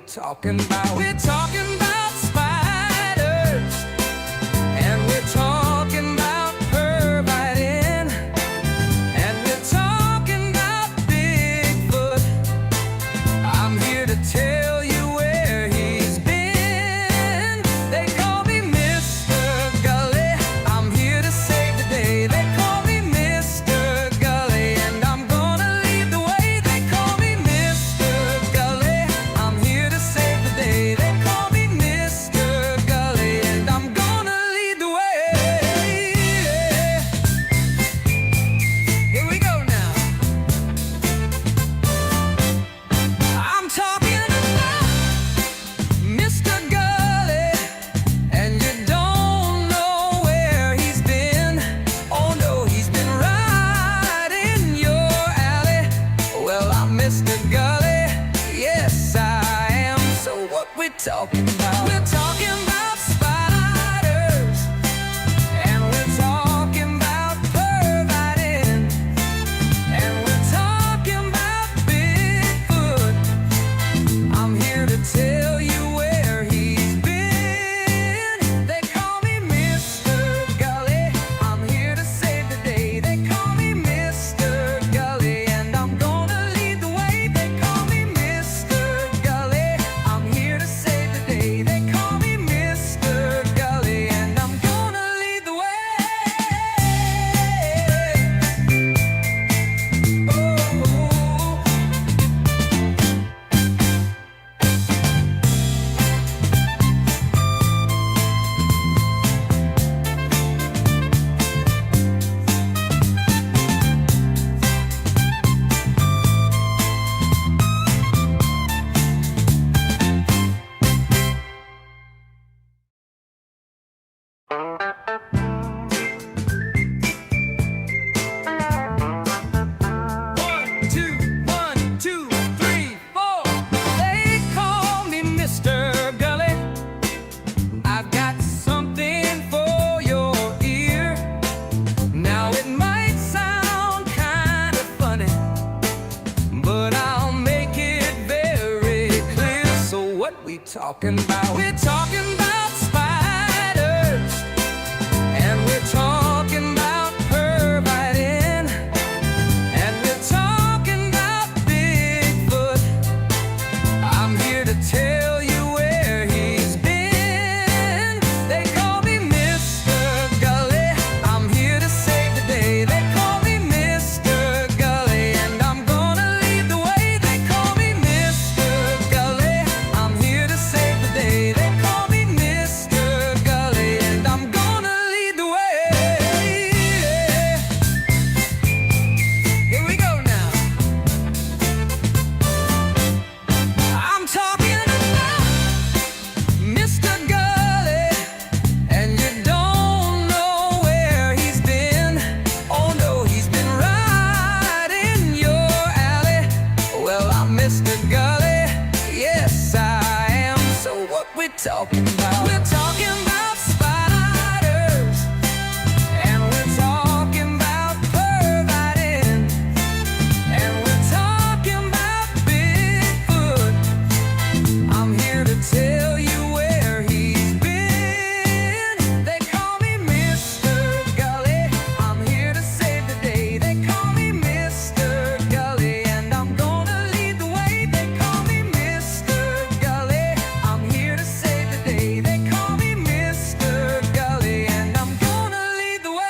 talking about? We're talking about spiders, and we're talking about pervitin, and we're talking about Bigfoot. I'm here to tell you where he's been. They call me Mr. Gulley. I'm here to save the day. They call me Mr. Gulley, and I'm gonna lead the way. They call me Mr. Gulley. I'm here to save the day. They call me Mr. Gulley, and I'm gonna lead the way. Here we go now. I'm talking about Mr. Gulley, and you don't know where he's been. Oh no, he's been right in your alley. Well, I'm Mr. Gulley, yes I am. So what we talking about? We're talking about spiders, and we're talking about pervitin, and we're talking about Bigfoot. I'm here to tell you where he's been. They call me Mr. Gulley. I'm here to save the day. They call me Mr. Gulley, and I'm gonna lead the way. They call me Mr. Gulley. I'm here to save the day. They call me Mr. Gulley, and I'm gonna lead the way. One, two, three, four. They call me Mr. Gulley. I've got something for your ear. Now it might sound kind of funny, but I'll make it very clear. So what we talking about? We're talking about spiders, and we're talking about pervitin, and we're talking about Bigfoot. I'm here to tell you where he's been. They call me Mr. Gulley. I'm here to save the day. They call me Mr. Gulley, and I'm gonna lead the way. They call me Mr. Gulley. I'm here to save the day. They call me Mr. Gulley, and I'm gonna lead the way. Here we go now. I'm talking about Mr. Gulley, and you don't know where he's been. Oh no, he's been right in your alley. Well, I'm Mr. Gulley, yes I am. So what we talking about? We're talking about spiders, and we're talking about pervitin, and we're talking about Bigfoot. I'm here to tell you where he's been. They call me Mr. Gulley. I'm here to save the day. They call me Mr. Gulley, and I'm gonna lead the way. They call me Mr. Gulley. I'm here to save the day. They call me Mr. Gulley, and I'm gonna lead the way.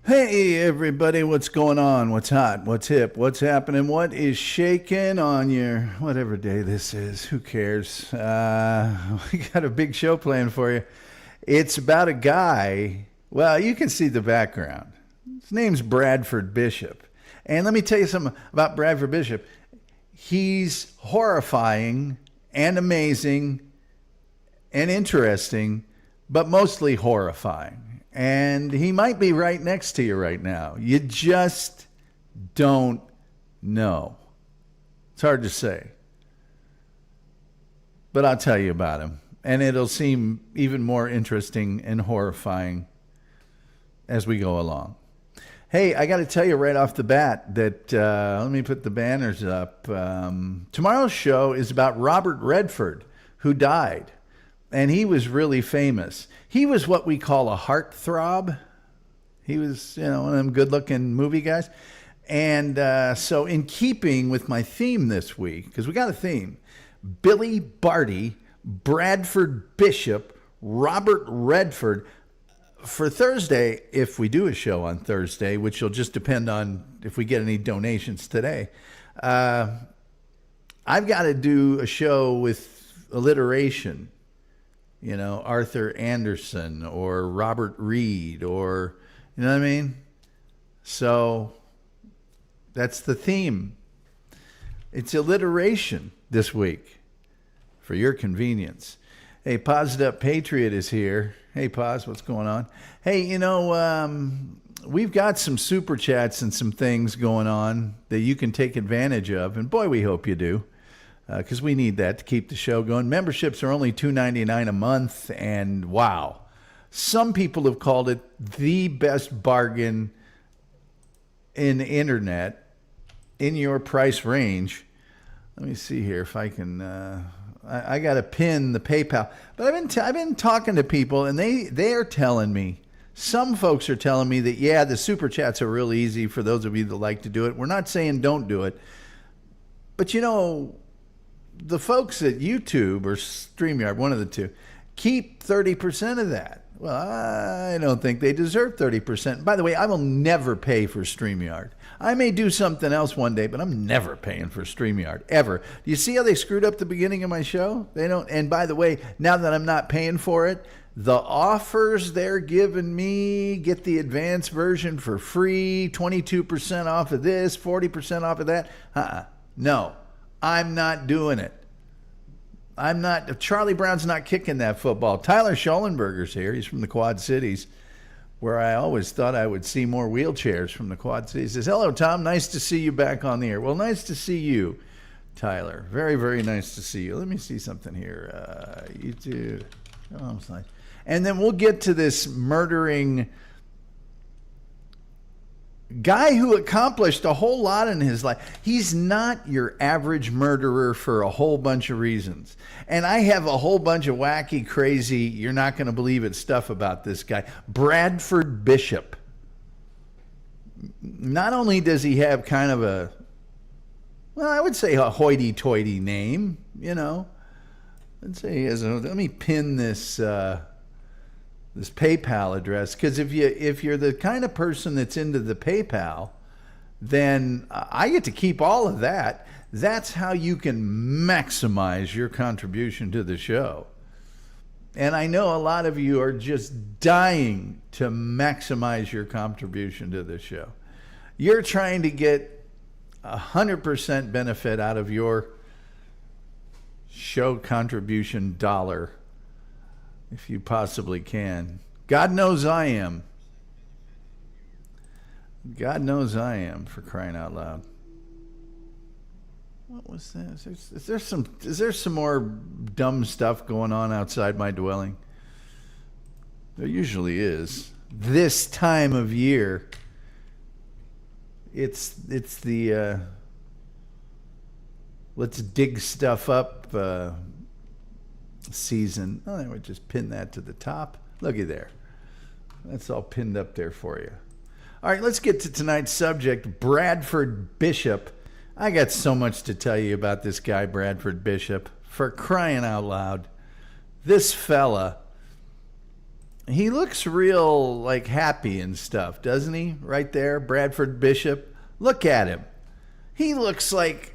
Hey everybody, what's going on? What's hot? What's hip? What's happening? What is shaking on your whatever day this is? Who cares? We got a big show planned for you. It's about a guy. Well, you can see the background. His name's Bradford Bishop. And let me tell you something about Bradford Bishop. He's horrifying and amazing and interesting, but mostly horrifying. And he might be right next to you right now. You just don't know. It's hard to say. But I'll tell you about him. And it'll seem even more interesting and horrifying as we go along. Hey, I got to tell you right off the bat that, let me put the banners up. Tomorrow's show is about Robert Redford, who died. And he was really famous. He was what we call a heartthrob. He was, one of them good-looking movie guys. And so in keeping with my theme this week, because we got a theme, Billy Barty, Bradford Bishop, Robert Redford. For Thursday, if we do a show on Thursday, which will just depend on if we get any donations today, I've got to do a show with alliteration. Arthur Anderson or Robert Reed or, you know what I mean? So that's the theme. It's alliteration this week for your convenience. Hey, Paused Up Patriot is here. Hey, Paz, what's going on? Hey, we've got some super chats and some things going on that you can take advantage of. And boy, we hope you do. Because we need that to keep the show going. Memberships are only $2.99 a month, and wow. Some people have called it the best bargain in the internet in your price range. Let me see here if I can... I got to pin the PayPal. But I've been talking to people, and they are telling me, some folks are telling me that, yeah, the super chats are real easy for those of you that like to do it. We're not saying don't do it. But, the folks at YouTube or StreamYard, one of the two, keep 30% of that. Well, I don't think they deserve 30%. By the way, I will never pay for StreamYard. I may do something else one day, but I'm never paying for StreamYard, ever. Do you see how they screwed up the beginning of my show? They don't. And by the way, now that I'm not paying for it, the offers they're giving me, get the advanced version for free, 22% off of this, 40% off of that. No. I'm not doing it. Charlie Brown's not kicking that football. Tyler Schollenberger's here. He's from the Quad Cities, where I always thought I would see more wheelchairs from the Quad Cities. He says, hello, Tom. Nice to see you back on the air. Well, nice to see you, Tyler. Very, very nice to see you. Let me see something here. YouTube. Oh, and then we'll get to this murdering guy who accomplished a whole lot in his life. He's not your average murderer for a whole bunch of reasons. And I have a whole bunch of wacky, crazy, you're not going to believe it stuff about this guy. Bradford Bishop. Not only does he have kind of I would say a hoity-toity name, I'd say he has let me pin this PayPal address, because if you're the kind of person that's into the PayPal, then I get to keep all of that. That's how you can maximize your contribution to the show. And I know a lot of you are just dying to maximize your contribution to the show. You're trying to get 100% benefit out of your show contribution dollar, if you possibly can. God knows I am. God knows I am, for crying out loud. What was this? Is there some more dumb stuff going on outside my dwelling? There usually is. This time of year, it's the let's dig stuff up season. Oh, I would just pin that to the top. Looky there. That's all pinned up there for you. All right, let's get to tonight's subject, Bradford Bishop. I got so much to tell you about this guy, Bradford Bishop. For crying out loud. This fella, he looks real, like, happy and stuff, doesn't he? Right there, Bradford Bishop. Look at him. He looks like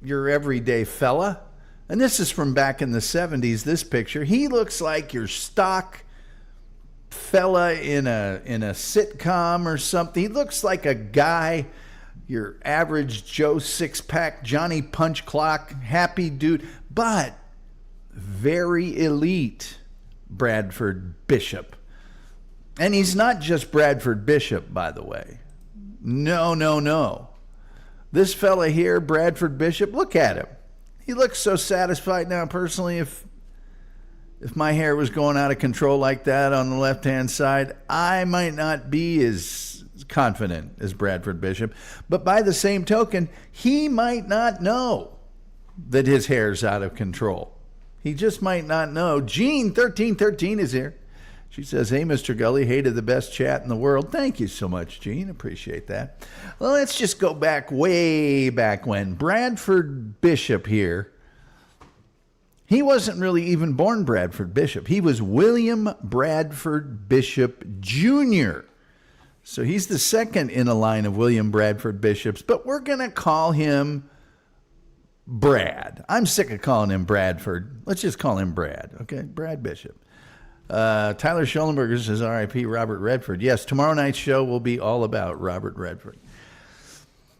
your everyday fella. And this is from back in the 70s, this picture. He looks like your stock fella in a sitcom or something. He looks like a guy, your average Joe six-pack, Johnny Punch Clock, happy dude, but very elite, Bradford Bishop. And he's not just Bradford Bishop, by the way. No, no, no. This fella here, Bradford Bishop, look at him. He looks so satisfied now. Personally, if my hair was going out of control like that on the left-hand side, I might not be as confident as Bradford Bishop. But by the same token, he might not know that his hair's out of control. He just might not know. Jean 1313 is here. She says, hey, Mr. Gulley, hey to the best chat in the world. Thank you so much, Jean. Appreciate that. Well, let's just go back way back when. Bradford Bishop here, he wasn't really even born Bradford Bishop. He was William Bradford Bishop Jr. So he's the second in a line of William Bradford Bishops, but we're going to call him Brad. I'm sick of calling him Bradford. Let's just call him Brad, okay? Brad Bishop. Tyler Schellenberger says, R.I.P. Robert Redford. Yes, tomorrow night's show will be all about Robert Redford.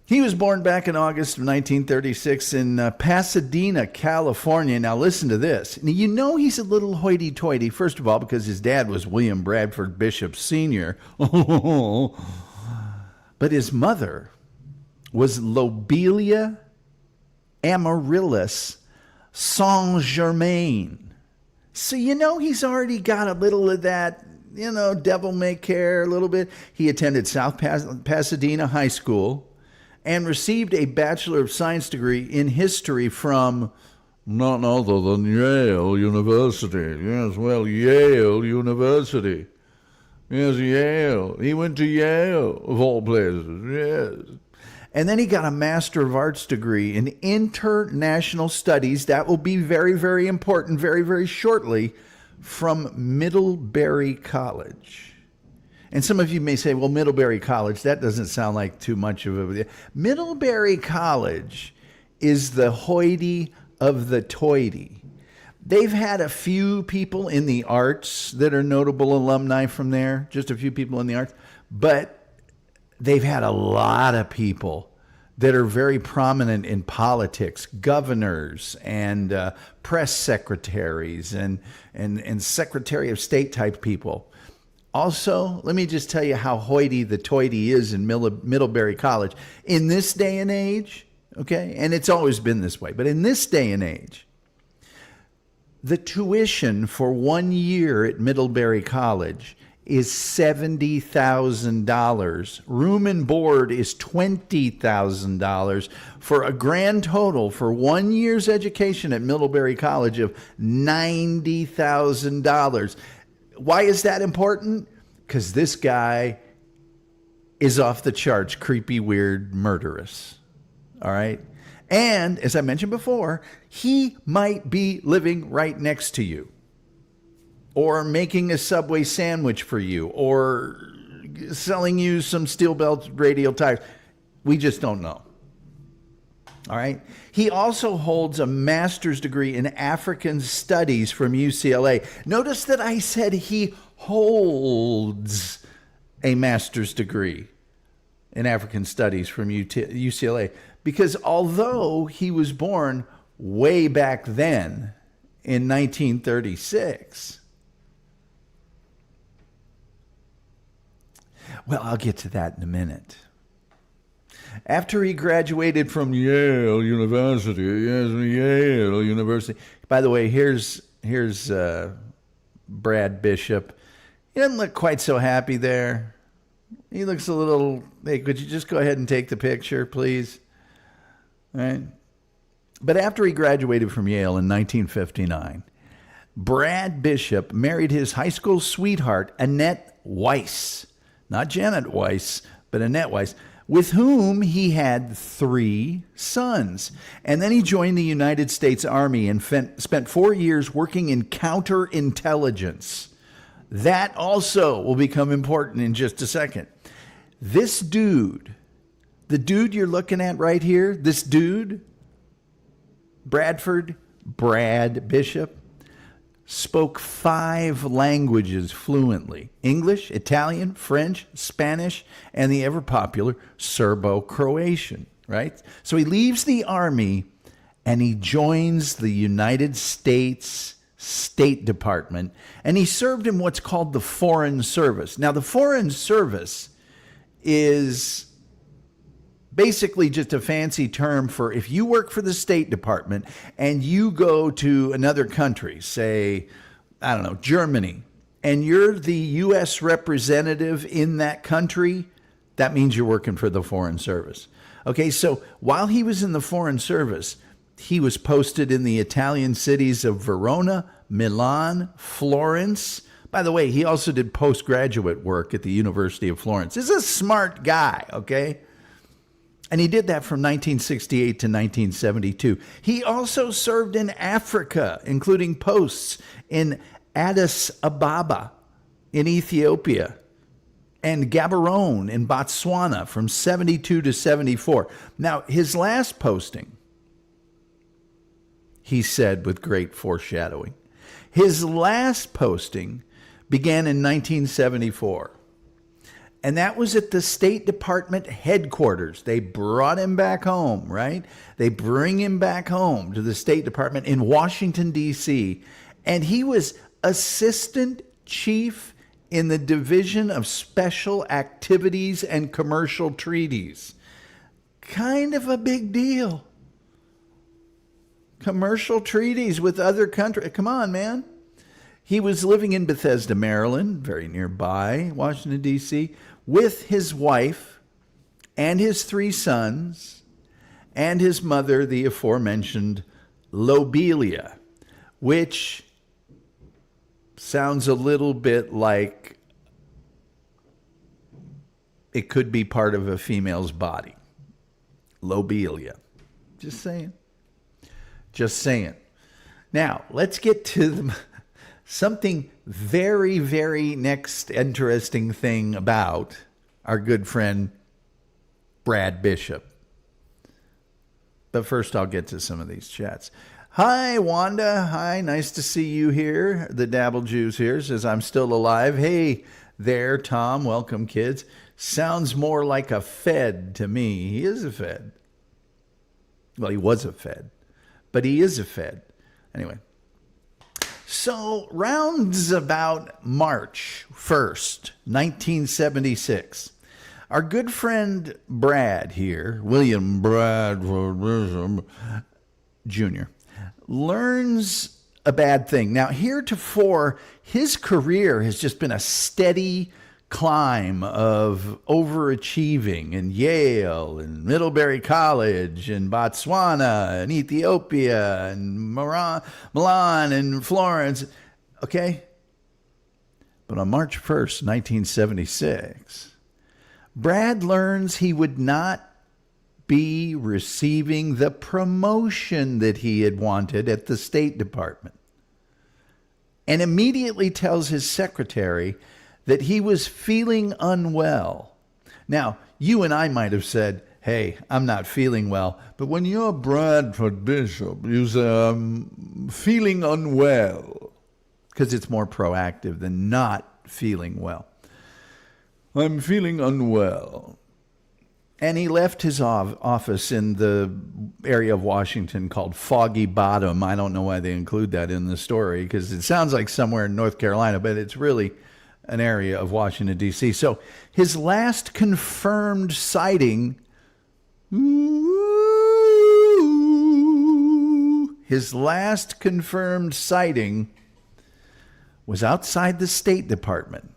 He was born back in August of 1936 in Pasadena, California. Now listen to this. You know he's a little hoity-toity, first of all, because his dad was William Bradford Bishop Sr. But his mother was Lobelia Amaryllis Saint-Germain. So you know he's already got a little of that, devil may care a little bit. He attended South Pasadena High School and received a Bachelor of Science degree in history from none other than Yale University. Yes, well, Yale University. Yes, Yale. He went to Yale, of all places, yes. And then he got a Master of Arts degree in International Studies. That will be very, very important very, very shortly from Middlebury College. And some of you may say, well, Middlebury College, that doesn't sound like too much of a... Middlebury College is the hoity of the toity. They've had a few people in the arts that are notable alumni from there, just a few people in the arts, but they've had a lot of people that are very prominent in politics, governors and press secretaries and Secretary of State type people. Also, let me just tell you how hoity the toity is in Middlebury College. In this day and age, okay, and it's always been this way, but in this day and age, the tuition for 1 year at Middlebury College is $70,000. Room and board is $20,000 for a grand total for 1 year's education at Middlebury College of $90,000. Why is that important? Because this guy is off the charts, creepy, weird, murderous. All right? And as I mentioned before, he might be living right next to you, or making a Subway sandwich for you, or selling you some steel belt radial tires. We just don't know. All right. He also holds a master's degree in African Studies from UCLA. Notice that I said he holds a master's degree in African Studies from UCLA, because although he was born way back then in 1936, well, I'll get to that in a minute. After he graduated from Yale University, By the way, here's Brad Bishop. He doesn't look quite so happy there. He looks a little, hey, could you just go ahead and take the picture, please? All right. But after he graduated from Yale in 1959, Brad Bishop married his high school sweetheart, Annette Weiss. Not Janet Weiss, but Annette Weiss, with whom he had 3 sons. And then he joined the United States Army and spent 4 years working in counterintelligence. That also will become important in just a second. This dude, the dude you're looking at right here, this dude, Brad Bishop, spoke 5 languages fluently: English, Italian, French, Spanish, and the ever-popular Serbo-Croatian, right? So he leaves the Army and he joins the United States State Department, and he served in what's called the Foreign Service. Now, the Foreign Service is basically just a fancy term for if you work for the State Department and you go to another country, say, I don't know, Germany, and you're the U.S. representative in that country, that means you're working for the Foreign Service. Okay, so while he was in the Foreign Service, he was posted in the Italian cities of Verona, Milan, Florence. By the way, he also did postgraduate work at the University of Florence. He's a smart guy, okay? And he did that from 1968 to 1972. He also served in Africa, including posts in Addis Ababa in Ethiopia and Gaborone in Botswana from 72 to 74. Now, his last posting, he said with great foreshadowing, his last posting began in 1974. And that was at the State Department headquarters. They brought him back home, right? They bring him back home to the State Department in Washington, D.C. And he was Assistant Chief in the Division of Special Activities and Commercial Treaties. Kind of a big deal. Commercial treaties with other countries. Come on, man. He was living in Bethesda, Maryland, very nearby Washington, D.C., with his wife and his 3 sons and his mother, the aforementioned Lobelia, which sounds a little bit like it could be part of a female's body. Lobelia. Just saying. Just saying. Now, let's get to something very, very next interesting thing about our good friend Brad Bishop. But first, I'll get to some of these chats. Hi, Wanda. Hi, nice to see you here. The Dabble Jews here says, I'm still alive. Hey there, Tom. Welcome, kids. Sounds more like a Fed to me. He is a Fed. Well, he was a Fed, but he is a Fed. Anyway. So, rounds about March 1st, 1976, our good friend Brad here, William Bradford Bishop Jr., learns a bad thing. Now, heretofore, his career has just been a steady climb of overachieving in Yale and Middlebury College and Botswana and Ethiopia and Milan and Florence. Okay? But on March 1st, 1976, Brad learns he would not be receiving the promotion that he had wanted at the State Department, and immediately tells his secretary that he was feeling unwell. Now, you and I might have said, hey, I'm not feeling well, but when you're Bradford Bishop, you're feeling unwell, because it's more proactive than not feeling well. I'm feeling unwell. And he left his office in the area of Washington called Foggy Bottom. I don't know why they include that in the story, because it sounds like somewhere in North Carolina, but it's really an area of Washington, D.C. So his last confirmed sighting, was outside the State Department.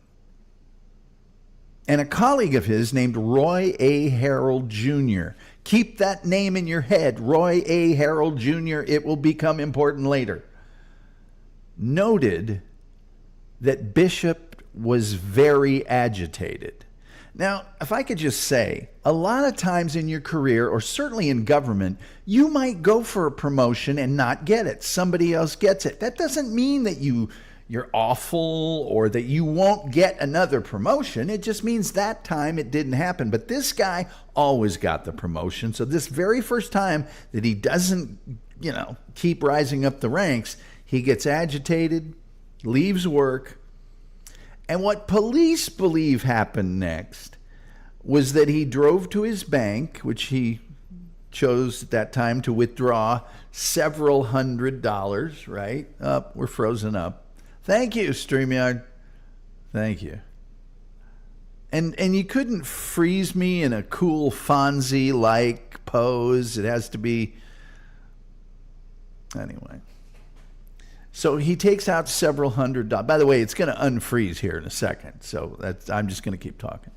And a colleague of his named Roy A. Harrell Jr. Keep that name in your head, Roy A. Harrell Jr. It will become important later. Noted that Bishop was very agitated. Now, if I could just say, a lot of times in your career, or certainly in government, you might go for a promotion and not get it. Somebody else gets it. That doesn't mean that you're awful or that you won't get another promotion. It just means that time it didn't happen. But this guy always got the promotion. So this very first time that he doesn't, keep rising up the ranks, he gets agitated, leaves work. And what police believe happened next was that he drove to his bank, which he chose at that time to withdraw several $100s, right? We're frozen up. Thank you, StreamYard. Thank you. And you couldn't freeze me in a cool Fonzie-like pose. It has to be... Anyway. So he takes out several $100. By the way, it's going to unfreeze here in a second. So I'm just going to keep talking.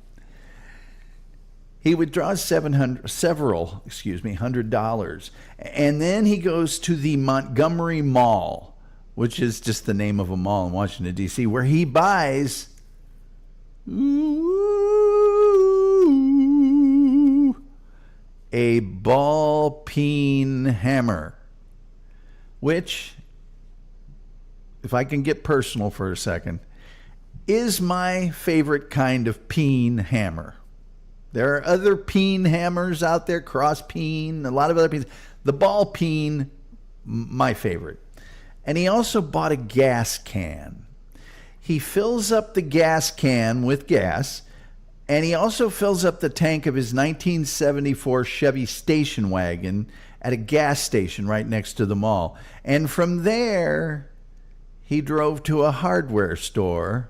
He withdraws several $100. And then he goes to the Montgomery Mall, which is just the name of a mall in Washington, D.C., where he buys a ball-peen hammer, which, if I can get personal for a second, is my favorite kind of peen hammer. There are other peen hammers out there, cross peen, a lot of other peens. The ball peen, my favorite. And he also bought a gas can. He fills up the gas can with gas, and he also fills up the tank of his 1974 Chevy station wagon at a gas station right next to the mall. And from there, he drove to a hardware store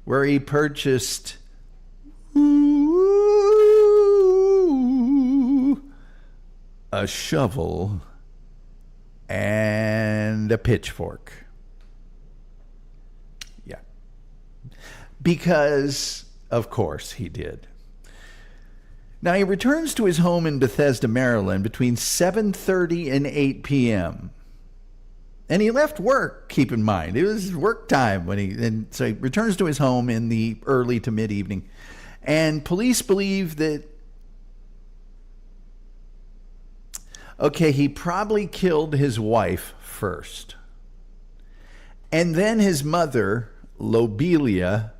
where he purchased a shovel and a pitchfork. Yeah. Because, of course, he did. Now, he returns to his home in Bethesda, Maryland between 7:30 and 8 p.m. And he left work, keep in mind. It was work time so he returns to his home in the early to mid-evening. And police believe that, okay, he probably killed his wife first. And then his mother, Lobelia,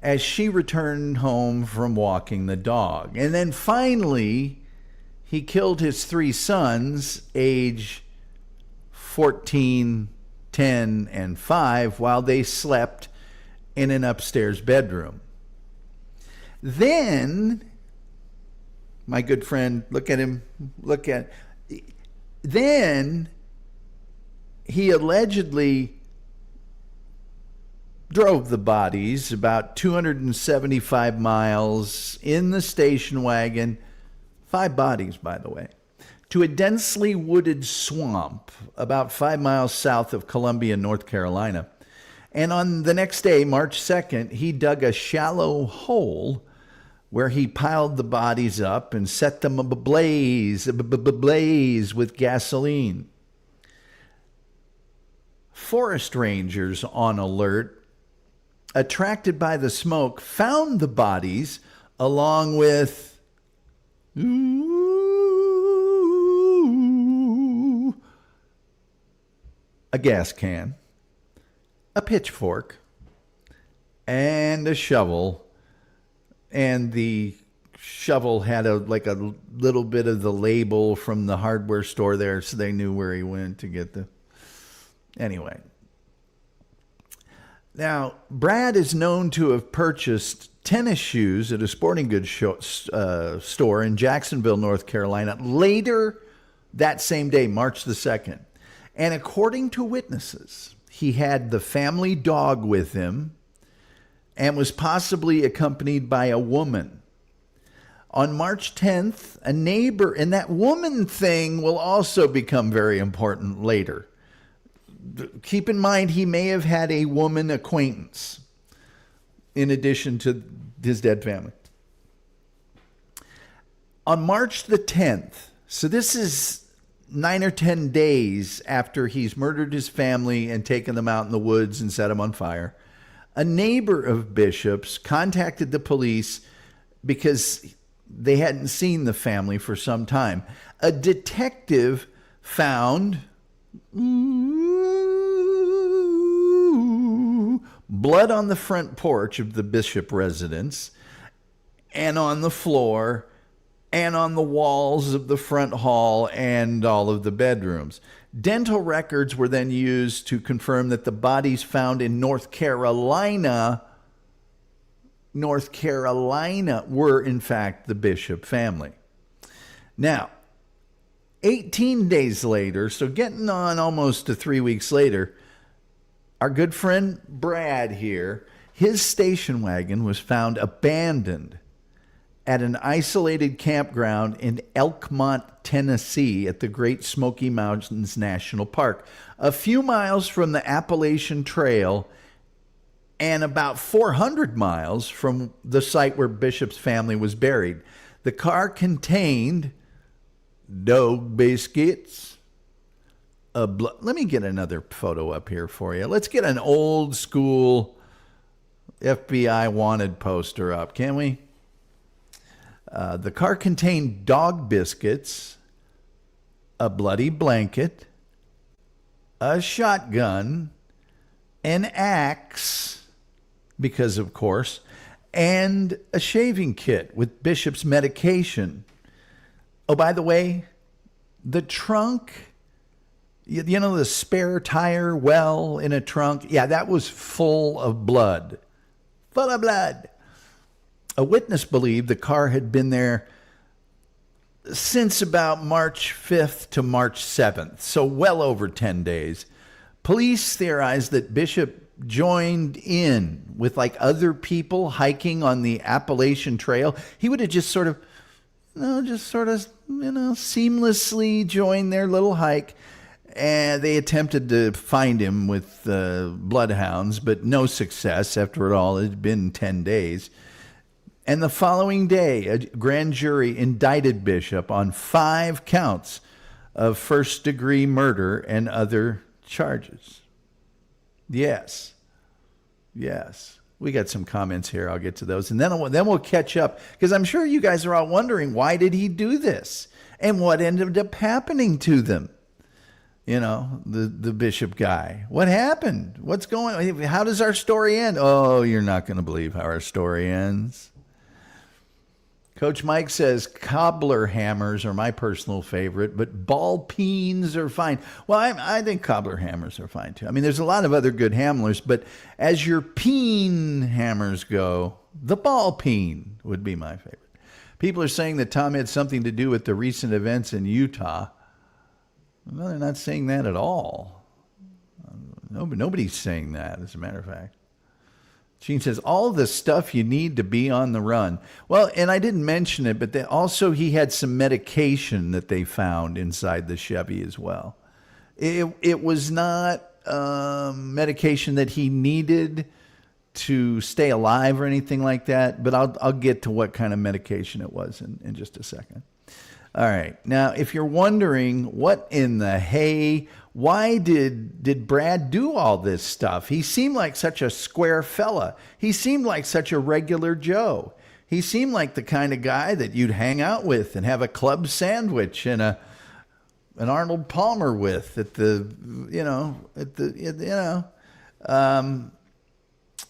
as she returned home from walking the dog. And then finally, he killed his 3 sons, age 14, 10, and 5, while they slept in an upstairs bedroom. Then, my good friend, then he allegedly drove the bodies about 275 miles in the station wagon, 5 bodies, by the way, to a densely wooded swamp about 5 miles south of Columbia, North Carolina. And on the next day, March 2nd, he dug a shallow hole where he piled the bodies up and set them ablaze with gasoline. Forest rangers on alert, attracted by the smoke, found the bodies along with a gas can, a pitchfork, and a shovel. And the shovel had a little bit of the label from the hardware store there, so they knew where he went to get the... Anyway. Now, Brad is known to have purchased tennis shoes at a sporting goods store in Jacksonville, North Carolina, later that same day, March the 2nd. And according to witnesses, he had the family dog with him and was possibly accompanied by a woman. On March 10th, a neighbor, and that woman thing will also become very important later. Keep in mind, he may have had a woman acquaintance in addition to his dead family. On March the 10th, so this is 9 or 10 days after he's murdered his family and taken them out in the woods and set them on fire, a neighbor of Bishop's contacted the police because they hadn't seen the family for some time. A detective found blood on the front porch of the Bishop residence and on the floor and on the walls of the front hall and all of the bedrooms. Dental records were then used to confirm that the bodies found in North Carolina were, in fact, the Bishop family. Now, 18 days later, so getting on almost to 3 weeks later, our good friend Brad here, his station wagon was found abandoned at an isolated campground in Elkmont, Tennessee at the Great Smoky Mountains National Park, a few miles from the Appalachian Trail and about 400 miles from the site where Bishop's family was buried. The car contained dog biscuits. Let me get another photo up here for you. Let's get an old school FBI wanted poster up, can we? The car contained dog biscuits, a bloody blanket, a shotgun, an axe, because of course, and a shaving kit with Bishop's medication. Oh, by the way, the trunk, you know, the spare tire well in a trunk? Yeah, that was full of blood. Full of blood. A witness believed the car had been there since about March 5th to March 7th, so well over 10 days. Police theorized that Bishop joined in with like other people hiking on the Appalachian Trail. He would have just sort of, seamlessly joined their little hike. And they attempted to find him with bloodhounds, but no success. After all, it had been 10 days. And the following day, a grand jury indicted Bishop on 5 counts of first-degree murder and other charges. Yes. We got some comments here. I'll get to those. And then we'll catch up, because I'm sure you guys are all wondering, why did he do this? And what ended up happening to them? You know, the Bishop guy. What happened? What's going on? How does our story end? Oh, you're not going to believe how our story ends. Coach Mike says cobbler hammers are my personal favorite, but ball peens are fine. Well, I think cobbler hammers are fine too. I mean, there's a lot of other good hammers, but as your peen hammers go, the ball peen would be my favorite. People are saying that Tom had something to do with the recent events in Utah. No, they're not saying that at all. Nobody's saying that, as a matter of fact. Gene says, all the stuff you need to be on the run. Well, and I didn't mention it, but also he had some medication that they found inside the Chevy as well. It was not medication that he needed to stay alive or anything like that, but I'll get to what kind of medication it was in just a second. All right. Now, if you're wondering what in the hay, why did Brad do all this stuff? He seemed like such a square fella. He seemed like such a regular Joe. He seemed like the kind of guy that you'd hang out with and have a club sandwich and an Arnold Palmer with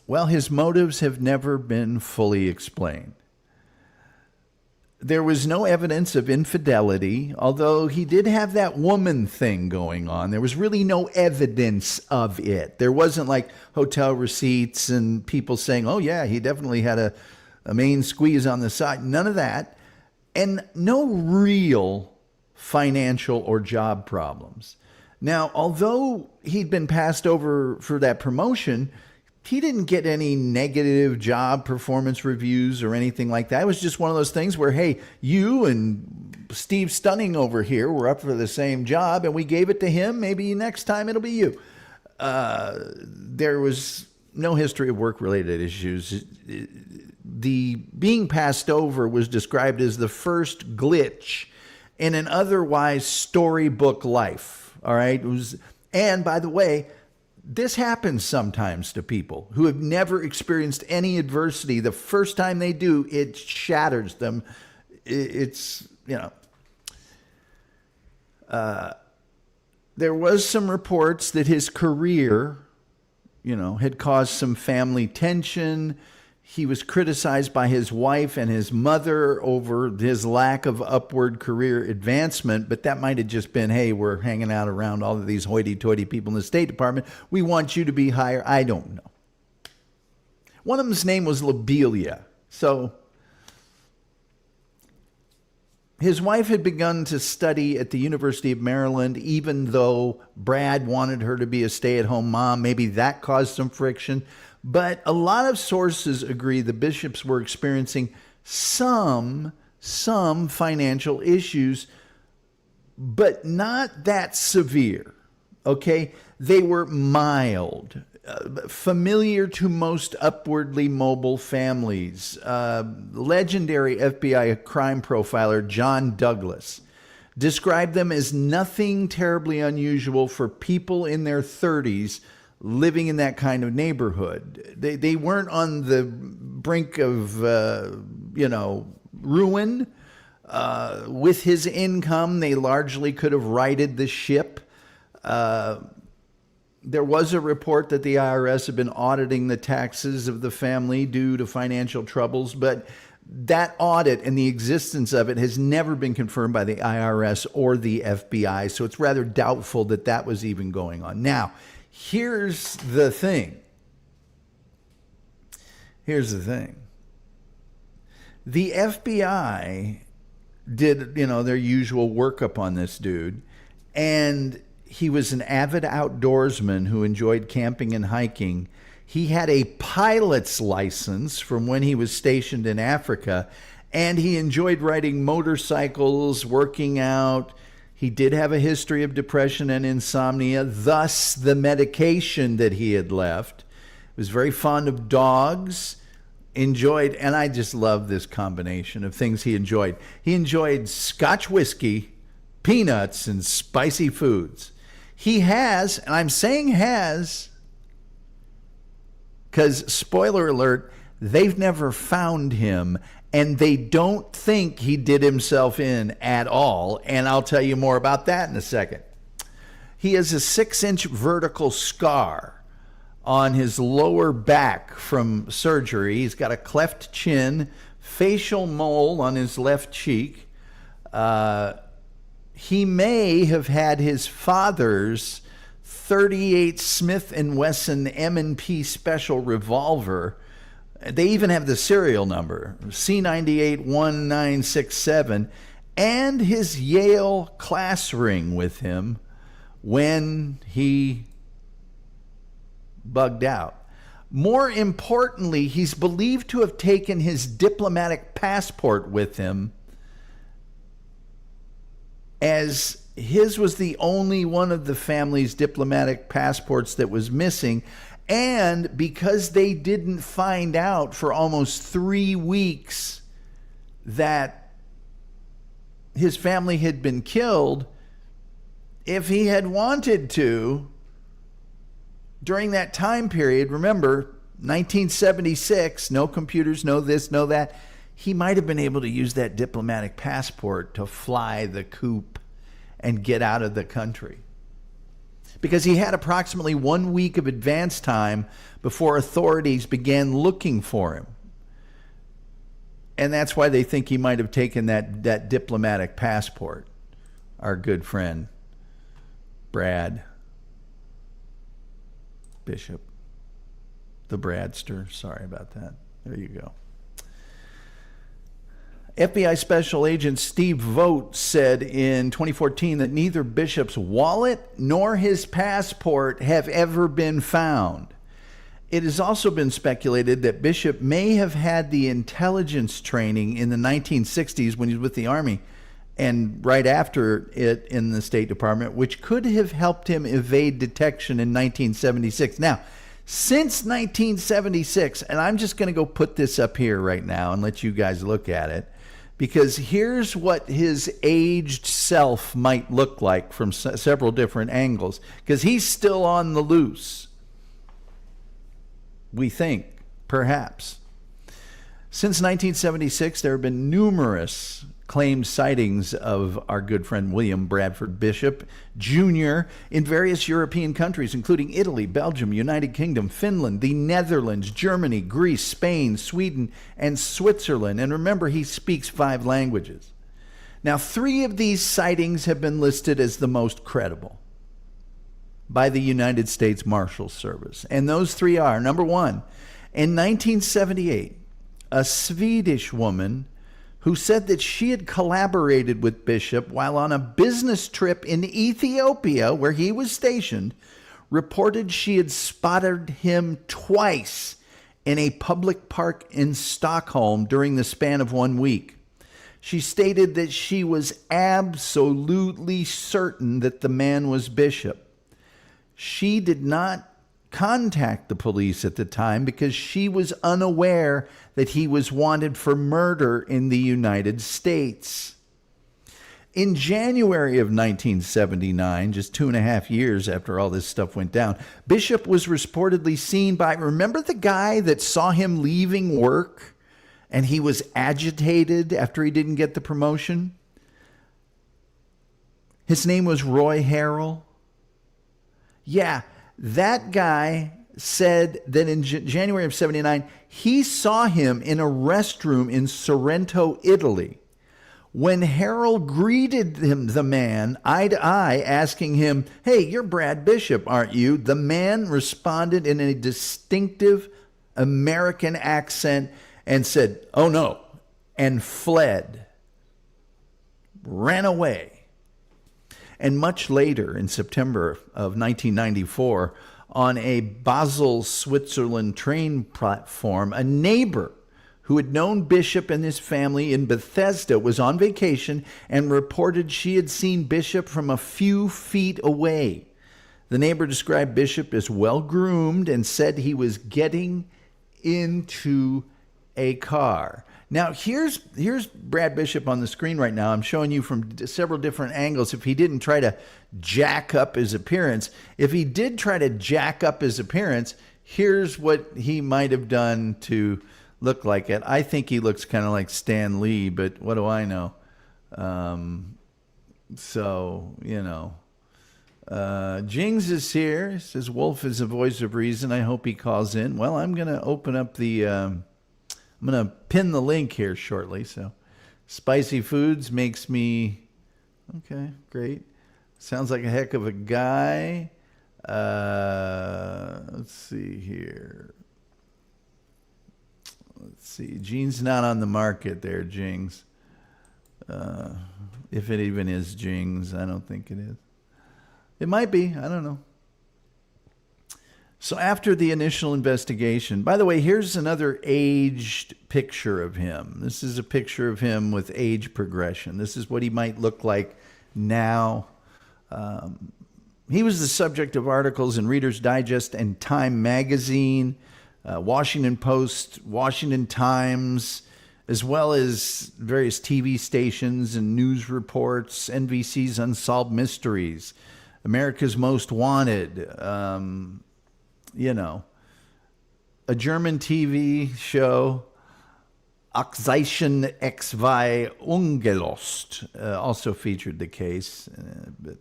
well, his motives have never been fully explained. There was no evidence of infidelity, although he did have that woman thing going on. There was really no evidence of it. There wasn't like hotel receipts and people saying, oh yeah, he definitely had a main squeeze on the side. None of that. And no real financial or job problems. Now, although he'd been passed over for that promotion, he didn't get any negative job performance reviews or anything like that. It was just one of those things where, hey, you and Steve Stunning over here were up for the same job and we gave it to him. Maybe next time it'll be you. There was no history of work-related issues. The being passed over was described as the first glitch in an otherwise storybook life. All right. And by the way, this happens sometimes to people who have never experienced any adversity. The first time they do, it shatters them. It's, there was some reports that his career, had caused some family tension. He was criticized by his wife and his mother over his lack of upward career advancement, but that might have just been, hey, we're hanging out around all of these hoity-toity people in the State Department. We want you to be higher. I don't know. One of them's name was Lobelia. So His wife had begun to study at the University of Maryland, even though Brad wanted her to be a stay-at-home mom. Maybe that caused some friction. But a lot of sources agree the Bishops were experiencing some financial issues, but not that severe, okay? They were mild, familiar to most upwardly mobile families. Legendary FBI crime profiler John Douglas described them as nothing terribly unusual for people in their 30s living in that kind of neighborhood. They weren't on the brink of, ruin. With his income, they largely could have righted the ship. There was a report that the IRS had been auditing the taxes of the family due to financial troubles, but that audit and the existence of it has never been confirmed by the IRS or the FBI, so it's rather doubtful that that was even going on. Now, here's the thing. The FBI did, their usual workup on this dude, and he was an avid outdoorsman who enjoyed camping and hiking. He had a pilot's license from when he was stationed in Africa, and he enjoyed riding motorcycles, working out. He did have a history of depression and insomnia, thus the medication that he had left. He was very fond of dogs, enjoyed, and I just love this combination of things he enjoyed. He enjoyed Scotch whiskey, peanuts, and spicy foods. He has, and I'm saying has, because spoiler alert, they've never found him, and they don't think he did himself in at all, and I'll tell you more about that in a second. He has a 6-inch vertical scar on his lower back from surgery. He's got a cleft chin, facial mole on his left cheek. He may have had his father's .38 Smith & Wesson M&P special revolver. They even have the serial number, C981967, and his Yale class ring with him when he bugged out. More importantly, he's believed to have taken his diplomatic passport with him, as his was the only one of the family's diplomatic passports that was missing. And because they didn't find out for almost 3 weeks that his family had been killed, if he had wanted to, during that time period, remember, 1976, no computers, no this, no that, he might have been able to use that diplomatic passport to fly the coop and get out of the country. Because he had approximately 1 week of advance time before authorities began looking for him. And that's why they think he might have taken that diplomatic passport. Our good friend, Brad Bishop, the Bradster. Sorry about that. There you go. FBI Special Agent Steve Vogt said in 2014 that neither Bishop's wallet nor his passport have ever been found. It has also been speculated that Bishop may have had the intelligence training in the 1960s when he was with the Army and right after it in the State Department, which could have helped him evade detection in 1976. Now, since 1976, and I'm just going to go put this up here right now and let you guys look at it, because here's what his aged self might look like from several different angles, because he's still on the loose. We think, perhaps. Since 1976, there have been numerous claimed sightings of our good friend William Bradford Bishop Jr. in various European countries, including Italy, Belgium, United Kingdom, Finland, the Netherlands, Germany, Greece, Spain, Sweden, and Switzerland. And remember, he speaks 5 languages. Now, 3 of these sightings have been listed as the most credible by the United States Marshal Service. And those 3 are, number 1, in 1978, a Swedish woman who said that she had collaborated with Bishop while on a business trip in Ethiopia, where he was stationed, reported she had spotted him twice in a public park in Stockholm during the span of 1 week. She stated that she was absolutely certain that the man was Bishop. She did not contact the police at the time because she was unaware that he was wanted for murder in the United States. In January of 1979, just 2.5 years after all this stuff went down, Bishop was reportedly seen by, remember the guy that saw him leaving work and he was agitated after he didn't get the promotion? His name was Roy Harrell. Yeah, that guy said that in January of 79, he saw him in a restroom in Sorrento, Italy. When Harrell greeted him, the man, eye to eye, asking him, "Hey, you're Brad Bishop, aren't you?" the man responded in a distinctive American accent and said, "Oh no," and fled, ran away. And much later, in September of 1994, on a Basel, Switzerland train platform, a neighbor who had known Bishop and his family in Bethesda was on vacation and reported she had seen Bishop from a few feet away. The neighbor described Bishop as well-groomed and said he was getting into a car. Now, here's Brad Bishop on the screen right now. I'm showing you from several different angles if he didn't try to jack up his appearance. If he did try to jack up his appearance, here's what he might have done to look like it. I think he looks kind of like Stan Lee, but what do I know? Jings is here. He says, Wolf is the voice of reason. I hope he calls in. Well, I'm going to open up the... I'm going to pin the link here shortly. So, Spicy Foods makes me... Okay, great. Sounds like a heck of a guy. Let's see here. Let's see. Gene's not on the market there, Jings. If it even is Jings, I don't think it is. It might be. I don't know. So after the initial investigation, by the way, here's another aged picture of him. This is a picture of him with age progression. This is what he might look like now. He was the subject of articles in Reader's Digest and Time Magazine, Washington Post, Washington Times, as well as various TV stations and news reports, NBC's Unsolved Mysteries, America's Most Wanted, a German TV show, Akzeichen X2 Ungelost, also featured the case, but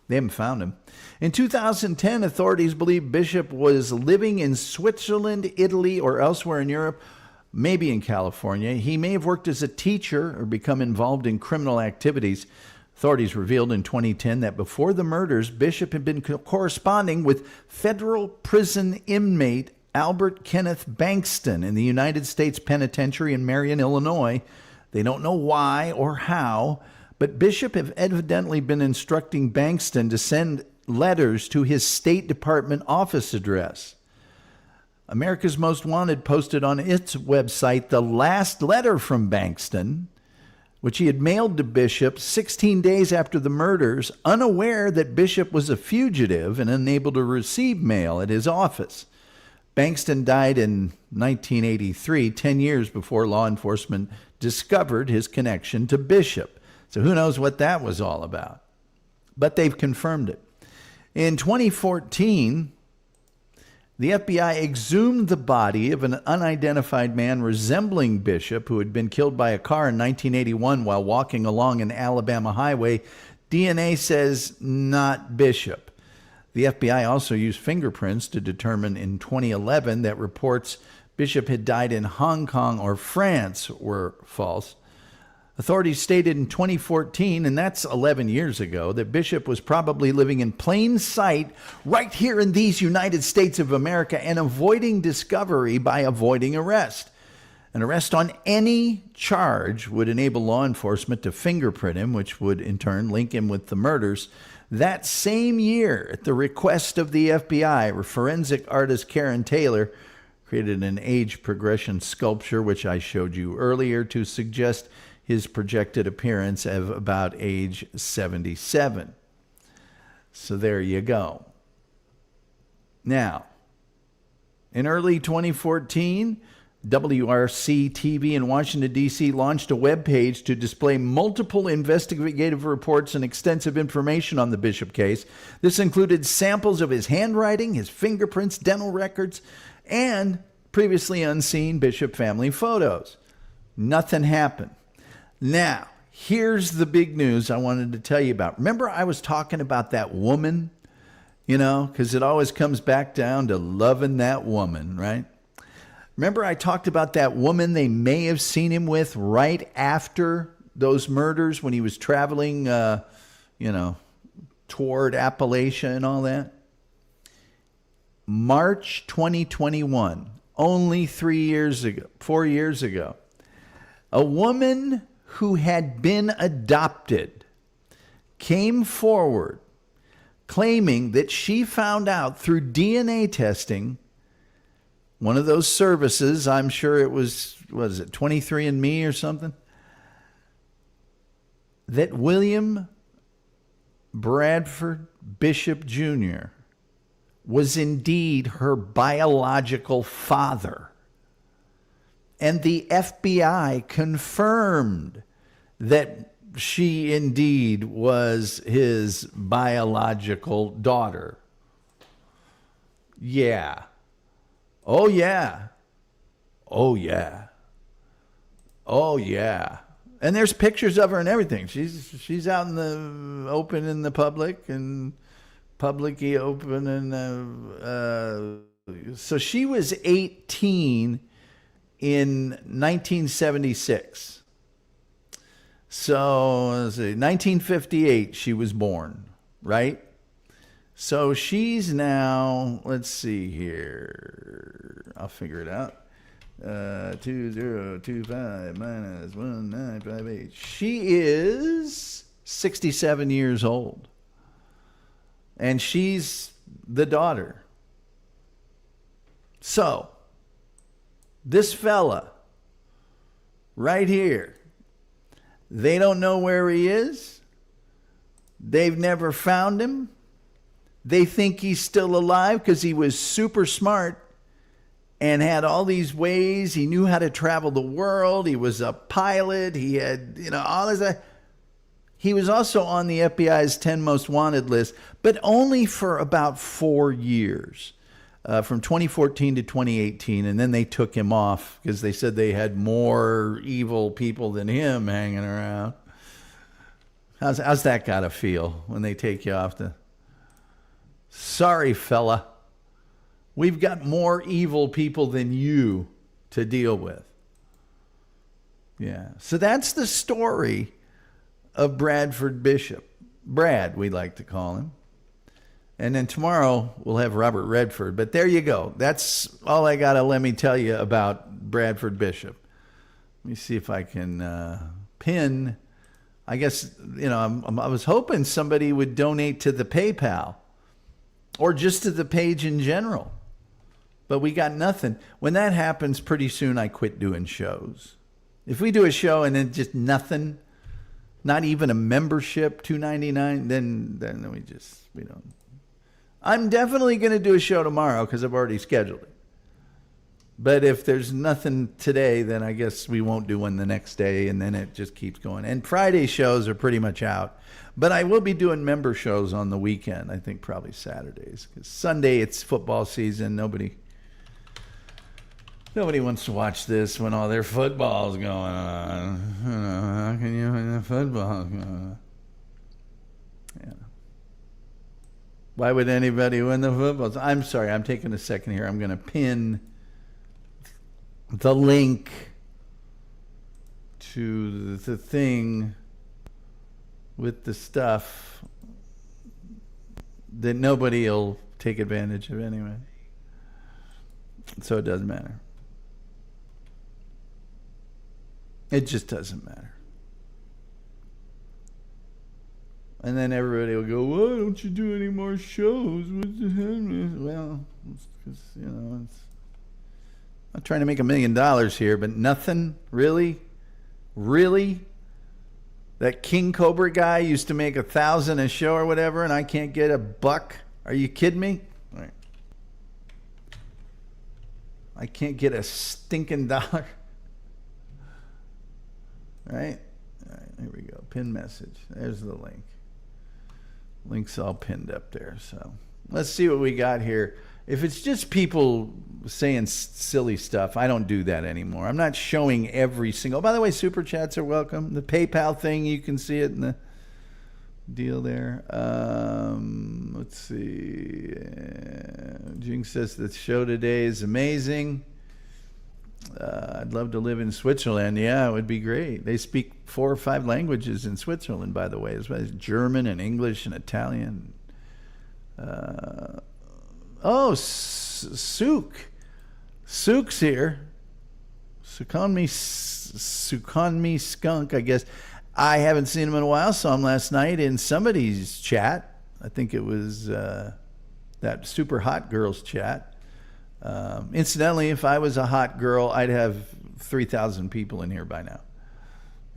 they haven't found him. In 2010, authorities believe Bishop was living in Switzerland, Italy, or elsewhere in Europe, maybe in California. He may have worked as a teacher or become involved in criminal activities. Authorities revealed in 2010 that before the murders, Bishop had been corresponding with federal prison inmate Albert Kenneth Bankston in the United States Penitentiary in Marion, Illinois. They don't know why or how, but Bishop have evidently been instructing Bankston to send letters to his State Department office address. America's Most Wanted posted on its website the last letter from Bankston, which he had mailed to Bishop 16 days after the murders, unaware that Bishop was a fugitive and unable to receive mail at his office. Bankston died in 1983, 10 years before law enforcement discovered his connection to Bishop. So who knows what that was all about? But they've confirmed it. In 2014, the FBI exhumed the body of an unidentified man resembling Bishop, who had been killed by a car in 1981 while walking along an Alabama highway. DNA says not Bishop. The FBI also used fingerprints to determine in 2011 that reports Bishop had died in Hong Kong or France were false. Authorities stated in 2014, and that's 11 years ago, that Bishop was probably living in plain sight right here in these United States of America and avoiding discovery by avoiding arrest. An arrest on any charge would enable law enforcement to fingerprint him, which would in turn link him with the murders. That same year, at the request of the FBI, forensic artist Karen Taylor created an age progression sculpture, which I showed you earlier, to suggest his projected appearance of about age 77. So there you go. Now, in early 2014, WRC-TV in Washington, D.C. launched a webpage to display multiple investigative reports and extensive information on the Bishop case. This included samples of his handwriting, his fingerprints, dental records, and previously unseen Bishop family photos. Nothing happened. Now, here's the big news I wanted to tell you about. Remember I was talking about that woman? You know, because it always comes back down to loving that woman, right? Remember I talked about that woman they may have seen him with right after those murders when he was traveling, toward Appalachia and all that? March 2021, only 4 years ago, a woman who had been adopted came forward claiming that she found out through DNA testing, one of those services, I'm sure it was 23andMe or something, that William Bradford Bishop Jr. was indeed her biological father. And the FBI confirmed that she indeed was his biological daughter. Yeah. Oh, yeah. Oh, yeah. Oh, yeah. And there's pictures of her and everything. She's out in the open in the public and publicly open. And so she was 18 in 1976. So, let's see, 1958 she was born, right? So she's now, let's see here. I'll figure it out. 2025 minus 1958. She is 67 years old. And she's the daughter. So, this fella right here, they don't know where he is. They've never found him. They think he's still alive because he was super smart and had all these ways. He knew how to travel the world. He was a pilot. He had, all this. He was also on the FBI's 10 most wanted list, but only for about 4 years, from 2014 to 2018. And then they took him off because they said they had more evil people than him hanging around. How's that got to feel when they take you off the... Sorry, fella. We've got more evil people than you to deal with. Yeah. So that's the story of Bradford Bishop. Brad, we like to call him. And then tomorrow we'll have Robert Redford. But there you go. That's all I got to let me tell you about Bradford Bishop. Let me see if I can pin. I guess, I was hoping somebody would donate to the PayPal or just to the page in general. But we got nothing. When that happens, pretty soon I quit doing shows. If we do a show and then just nothing, not even a membership, $2.99, then we don't. I'm definitely going to do a show tomorrow because I've already scheduled it. But if there's nothing today, then I guess we won't do one the next day, and then it just keeps going. And Friday shows are pretty much out. But I will be doing member shows on the weekend, I think probably Saturdays. Because Sunday, it's football season. Nobody wants to watch this when all their football's going on. How can you when the football's going on? Yeah. Why would anybody win the football? I'm sorry, I'm taking a second here. I'm going to pin the link to the thing with the stuff that nobody will take advantage of anyway. So it doesn't matter. It just doesn't matter. And then everybody will go, why don't you do any more shows? Well, it's because, I'm not trying to make $1 million here, but nothing, really? Really? That King Cobra guy used to make $1,000 a show or whatever, and I can't get $1? Are you kidding me? All right. I can't get a stinking dollar. Right? All right, here we go. Pin message. There's the link. Link's all pinned up there. So let's see what we got here. If it's just people saying silly stuff, I don't do that anymore. I'm not showing every single. By the way, super chats are welcome. The PayPal thing, you can see it in the deal there. Let's see. Jing says the show today is amazing. I'd love to live in Switzerland. Yeah, it would be great. They speak 4 or 5 languages in Switzerland, by the way, as well as German and English and Italian. Sook. Sook's here. Sukanmi Skunk, I guess. I haven't seen him in a while. Saw him last night in somebody's chat. I think it was that super hot girls chat. Incidentally, if I was a hot girl, I'd have 3,000 people in here by now.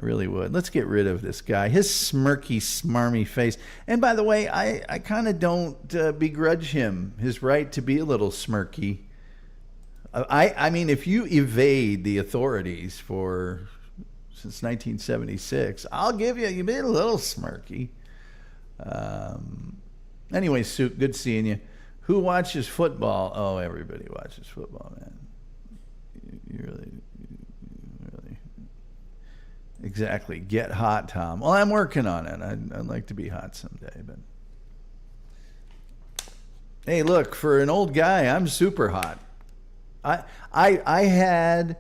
I really would. Let's get rid of this guy. His smirky, smarmy face. And by the way, I kind of don't begrudge him his right to be a little smirky. I mean, if you evade the authorities since 1976, I'll give you be a little smirky. Anyway, Sue, good seeing you. Who watches football? Oh, everybody watches football, man. You really. Exactly. Get hot, Tom. Well, I'm working on it. I'd like to be hot someday, but. Hey, look, for an old guy, I'm super hot. I had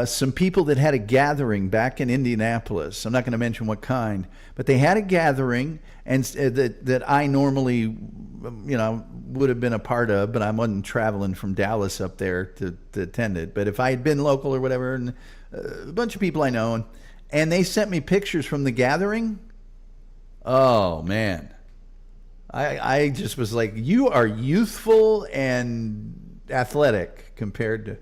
some people that had a gathering back in Indianapolis. I'm not going to mention what kind, but they had a gathering and that I normally, would have been a part of, but I wasn't traveling from Dallas up there to attend it. But if I had been local or whatever, and a bunch of people I know, and they sent me pictures from the gathering. Oh man, I just was like, you are youthful and athletic compared to.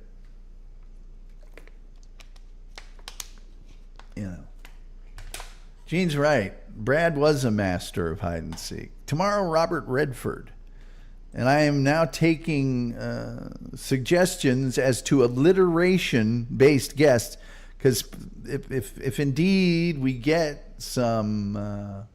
Gene's right. Brad was a master of hide and seek. Tomorrow, Robert Redford. And I am now taking suggestions as to alliteration-based guests, because if indeed we get some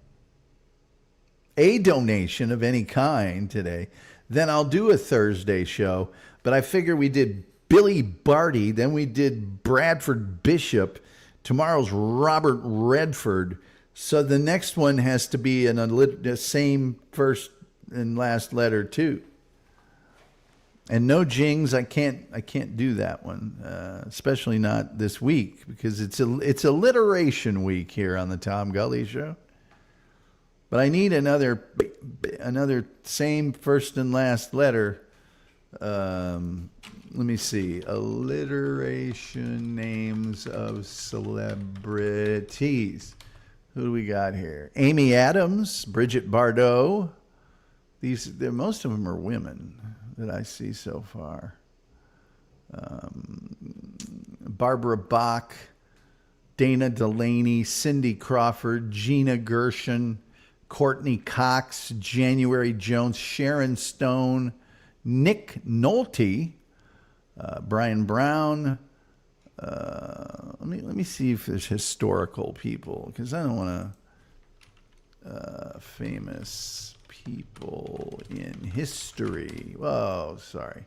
a donation of any kind today, then I'll do a Thursday show. But I figure we did Billy Barty, then we did Bradford Bishop. Tomorrow's Robert Redford. So the next one has to be the same first and last letter too. And no jings, I can't do that one, especially not this week, because it's alliteration week here on the Tom Gulley Show. But I need another same first and last letter. Let me see. Alliteration names of celebrities. Who do we got here? Amy Adams, Bridget Bardot. Most of them are women that I see so far. Barbara Bach, Dana Delaney, Cindy Crawford, Gina Gershon, Courtney Cox, January Jones, Sharon Stone, Nick Nolte, Brian Brown. Let me see if there's historical people, because I don't want to famous people in history. Oh, sorry.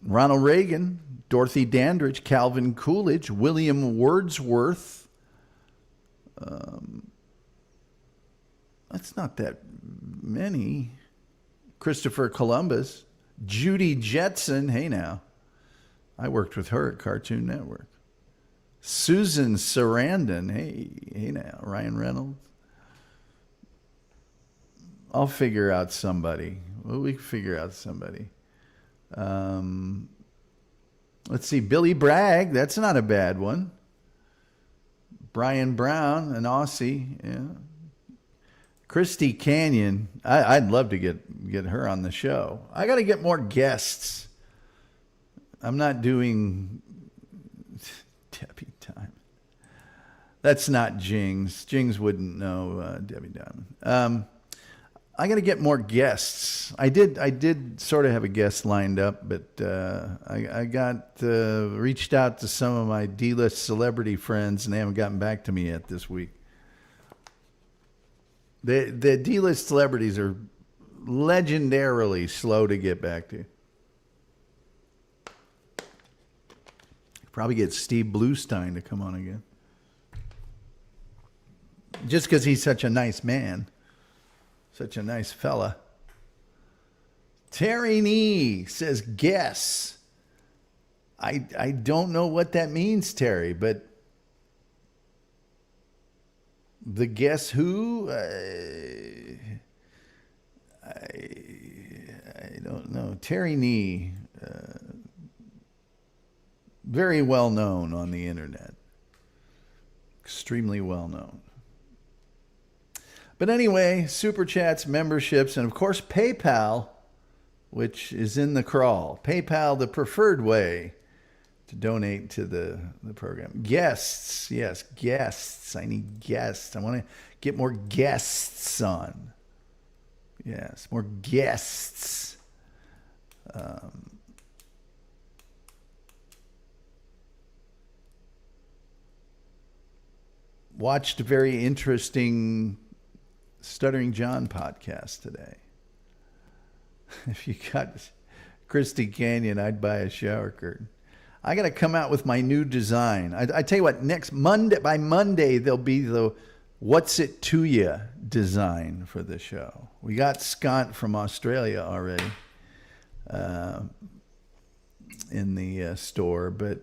Ronald Reagan, Dorothy Dandridge, Calvin Coolidge, William Wordsworth. That's not that many. Christopher Columbus, Judy Jetson. Hey now. I worked with her at Cartoon Network. Susan Sarandon. Hey now. Ryan Reynolds. I'll figure out somebody. Well, we can figure out somebody. Let's see, Billy Bragg. That's not a bad one. Brian Brown, an Aussie. Yeah. Christy Canyon. I'd love to get her on the show. I got to get more guests. I'm not doing Debbie Diamond. That's not Jings. Jings wouldn't know Debbie Diamond. I got to get more guests. I did sort of have a guest lined up, but I got reached out to some of my D-list celebrity friends, and they haven't gotten back to me yet this week. The D-list celebrities are legendarily slow to get back to. Probably get Steve Bluestein to come on again. Just because he's such a nice man. Such a nice fella. Terry Nee says, guess. I don't know what that means, Terry, but the Guess Who? I don't know. Terry Nee, very well known on the internet. Extremely well known. But anyway, Super Chats, memberships, and of course PayPal, which is in the crawl. PayPal, the preferred way to donate to the program. Guests, yes, guests. I need guests. I want to get more guests on. Yes, more guests. Watched a very interesting Stuttering John podcast today. If you got Christy Canyon, I'd buy a shower curtain. I got to come out with my new design. I tell you what, next Monday, by Monday, there'll be the What's It To Ya design for the show. We got Scott from Australia already in the store, but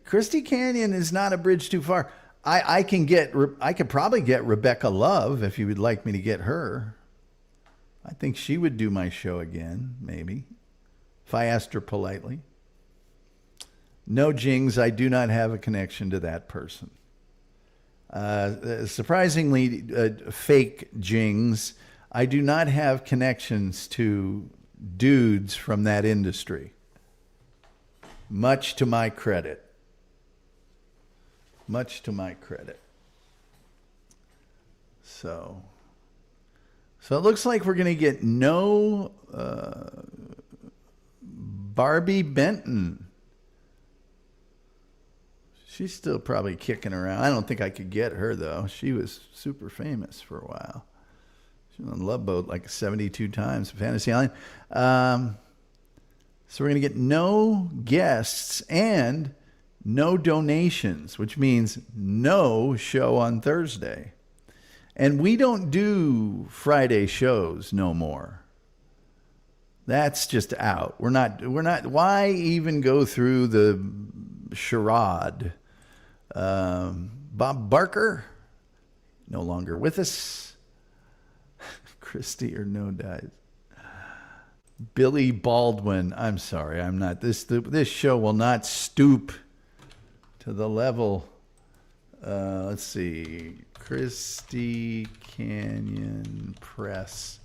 Christy Canyon is not a bridge too far. I could probably get Rebecca Love if you would like me to get her. I think she would do my show again, maybe, if I asked her politely. No, Jings, I do not have a connection to that person. Surprisingly, fake Jings, I do not have connections to dudes from that industry. Much to my credit. Much to my credit. So it looks like we're going to get no Barbie Benton. She's still probably kicking around. I don't think I could get her, though. She was super famous for a while. She was on Love Boat like 72 times, Fantasy Island. So we're going to get no guests and no donations, which means no show on Thursday. And we don't do Friday shows no more. That's just out. We're not, why even go through the charade? Bob Barker, no longer with us. Christy or no dies. Billy Baldwin, I'm sorry, I'm not. This show will not stoop to the level. Let's see. Christy Canyon Press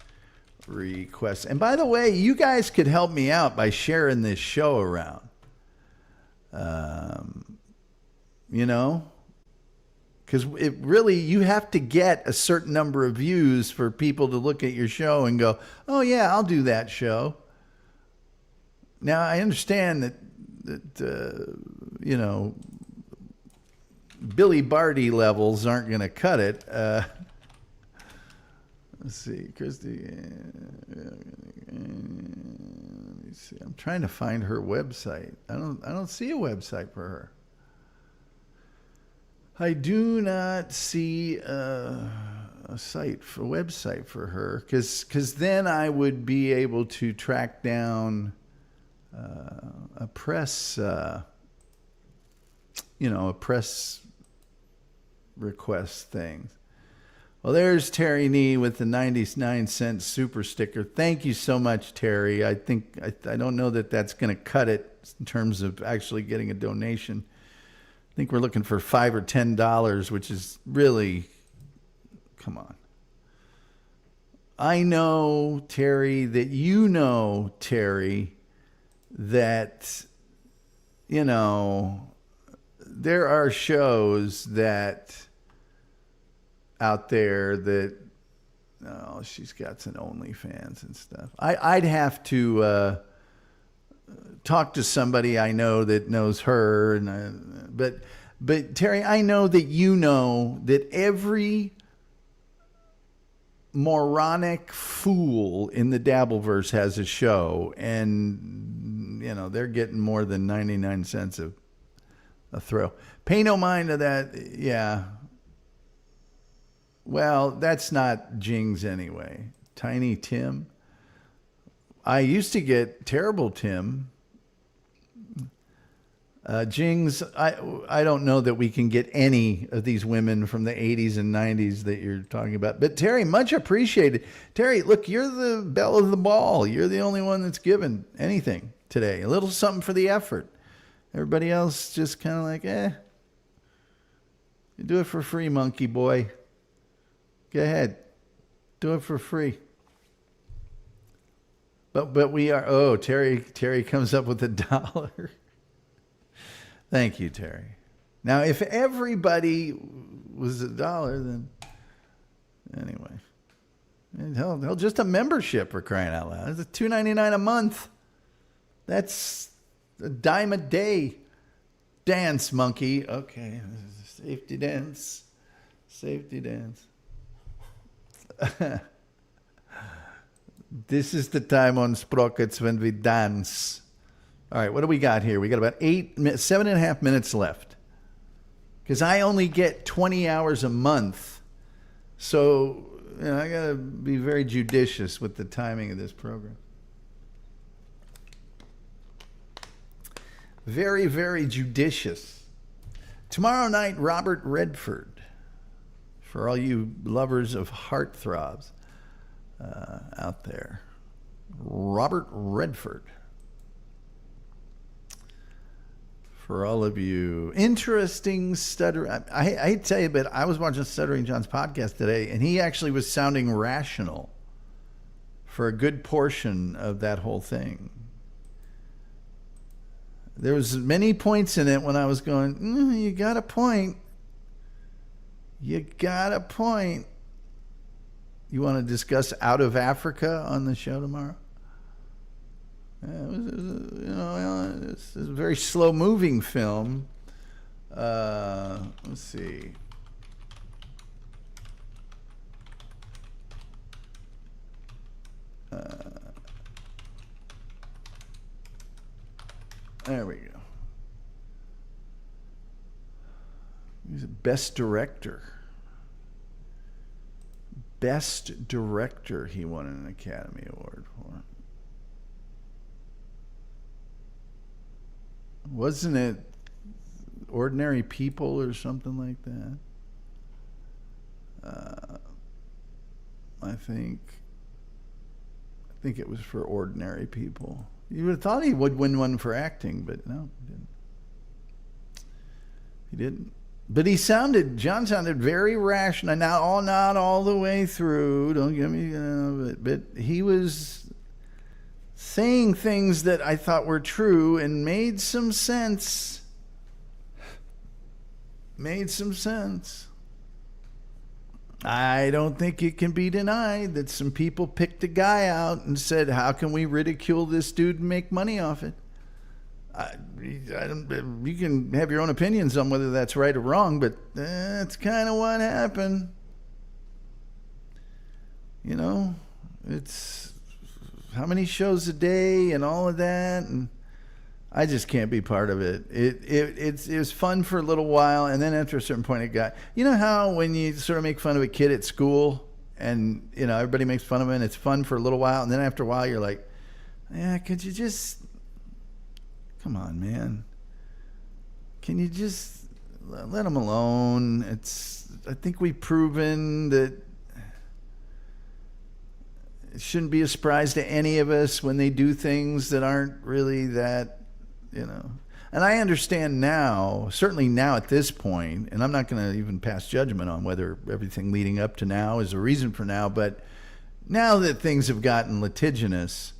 request. And by the way, you guys could help me out by sharing this show around. You know, because it really, you have to get a certain number of views for people to look at your show and go, oh yeah, I'll do that show. Now I understand that you know, Billy Barty levels aren't going to cut it. Let's see, Christy. Let me see. I'm trying to find her website. I don't see a website for her. I do not see a website for her, because then I would be able to track down a press, a press request thing. Well, there's Terry Nee with the 99-cent super sticker. Thank you so much, Terry. I don't know that that's going to cut it in terms of actually getting a donation. I think we're looking for $5 or $10, which is really, come on. I know, Terry, that you know, Terry, that, you know, there are shows that out there that, oh, she's got some OnlyFans and stuff. I'd have to talk to somebody I know that knows her, and but Terry, I know that you know that every moronic fool in the Dabbleverse has a show, and you know they're getting more than 99 cents a throw. Pay no mind to that. Yeah. Well, that's not Jing's anyway. Tiny Tim. I used to get Terrible Tim. Jing's, I don't know that we can get any of these women from the 80s and 90s that you're talking about. But Terry, much appreciated. Terry, look, you're the belle of the ball. You're the only one that's given anything today. A little something for the effort. Everybody else just kind of like, You do it for free, monkey boy. Go ahead. Do it for free. But we are, Terry comes up with $1. Thank you, Terry. Now, if everybody was $1, then anyway, hell, just a membership for crying out loud. It's $2.99 a month. That's a dime a day. Dance, monkey. Okay, safety dance. Safety dance. This is the time on Sprockets when we dance. All right, what do we got here? We got about 7.5 minutes left. Because I only get 20 hours a month. So, I got to be very judicious with the timing of this program. Very, very judicious. Tomorrow night, Robert Redford. For all you lovers of heartthrobs out there. Robert Redford. For all of you interesting stutter. I hate to tell you, but I was watching Stuttering John's podcast today, and he actually was sounding rational for a good portion of that whole thing. There was many points in it when I was going, you got a point. You got a point. You want to discuss Out of Africa on the show tomorrow? It's a very slow-moving film. Let's see. There we go. He's a Best Director. Best Director he won an Academy Award for. Wasn't it Ordinary People or something like that? I think it was for Ordinary People. You would have thought he would win one for acting, but no, he didn't. He didn't. But John sounded very rational. Now, not all the way through, don't get me, but he was saying things that I thought were true and made some sense. Made some sense. I don't think it can be denied that some people picked a guy out and said, how can we ridicule this dude and make money off it? You can have your own opinions on whether that's right or wrong, but that's kind of what happened. It's how many shows a day and all of that, and I just can't be part of it. It was fun for a little while, and then after a certain point it got... You know how when you sort of make fun of a kid at school, and everybody makes fun of him, and it's fun for a little while, and then after a while you're like, could you just... Come on, man. Can you just let him alone? I think we've proven that it shouldn't be a surprise to any of us when they do things that aren't really that, you know. And I understand now, certainly now at this point, and I'm not going to even pass judgment on whether everything leading up to now is a reason for now, but now that things have gotten litigious,